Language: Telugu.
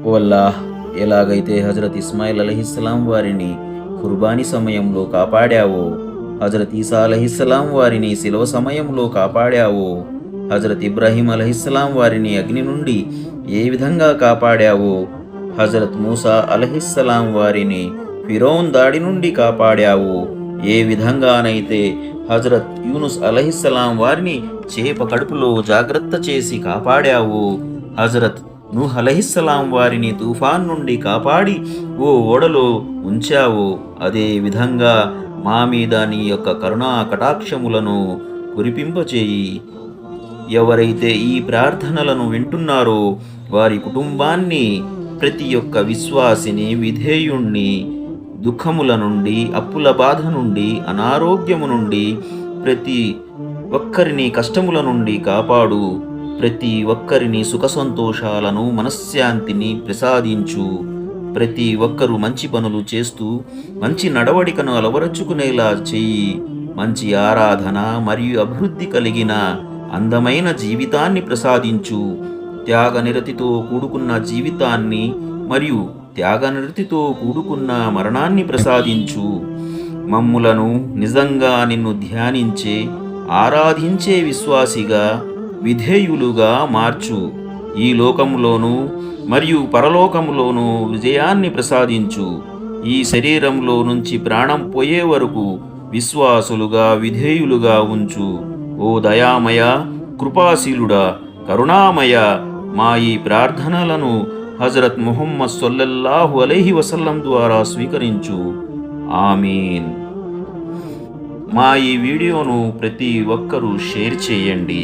ఓ అల్లాహ్, ఎలాగైతే హజరత్ ఇస్మాయిల్ అలహిస్సలాం వారిని ఖుర్బానీ సమయంలో కాపాడావో, హజరత్ ఈసా అలహిస్సలాం వారిని శిలువ సమయంలో కాపాడావో, హజరత్ ఇబ్రాహీం అలహిస్సలాం వారిని అగ్ని నుండి ఏ విధంగా కాపాడావో, హజరత్ మూసా అలహిస్సలాం వారిని ఫిరౌన్ దాడి నుండి కాపాడావో, ఏ విధంగానైతే హజరత్ యూనుస్ అలహిస్సలాం వారిని చేప కడుపులో జాగ్రత్త చేసి కాపాడావో, హజరత్ నూహ్ అలహిస్సలాం వారిని తుఫాన్ నుండి కాపాడి ఓ ఓడలో ఉంచావో, అదే విధంగా మా మీద నీ యొక్క కరుణా కటాక్షములను కురిపింపచేయి. ఎవరైతే ఈ ప్రార్థనలను వింటున్నారో వారి కుటుంబాన్ని, ప్రతి ఒక్క విశ్వాసిని, విధేయుణ్ణి దుఃఖముల నుండి, అప్పుల బాధ నుండి, అనారోగ్యము నుండి, ప్రతి ఒక్కరిని కష్టముల నుండి కాపాడు. ప్రతి ఒక్కరిని సుఖ సంతోషాలను, మనశ్శాంతిని ప్రసాదించు. ప్రతి ఒక్కరూ మంచి పనులు చేస్తూ మంచి నడవడికను అలవరుచుకునేలా చెయ్యి. మంచి ఆరాధన మరియు అభివృద్ధి కలిగిన అందమైన జీవితాన్ని ప్రసాదించు. త్యాగనిరతితో కూడుకున్న జీవితాన్ని మరియు త్యాగనిరతితో కూడుకున్న మరణాన్ని ప్రసాదించు. మమ్ములను నిజంగా నిన్ను ధ్యానించే, ఆరాధించే విశ్వాసిగా, విధేయులుగా మార్చు. ఈ లోకములోనూ మరియు పరలోకములోనూ విజయాన్ని ప్రసాదించు. ఈ శరీరంలో నుంచి ప్రాణం పోయే వరకు విశ్వాసులుగా, విధేయులుగా ఉంచు. ఓ దయామయ, కృపాశీలుడా, కరుణామయ, మా ఈ ప్రార్థనలను హజరత్ ముహమ్మద్ సల్లల్లాహు అలైహి వసల్లం ద్వారా స్వీకరించు. ఆమీన్. మా ఈ వీడియోను ప్రతి ఒక్కరూ షేర్ చేయండి.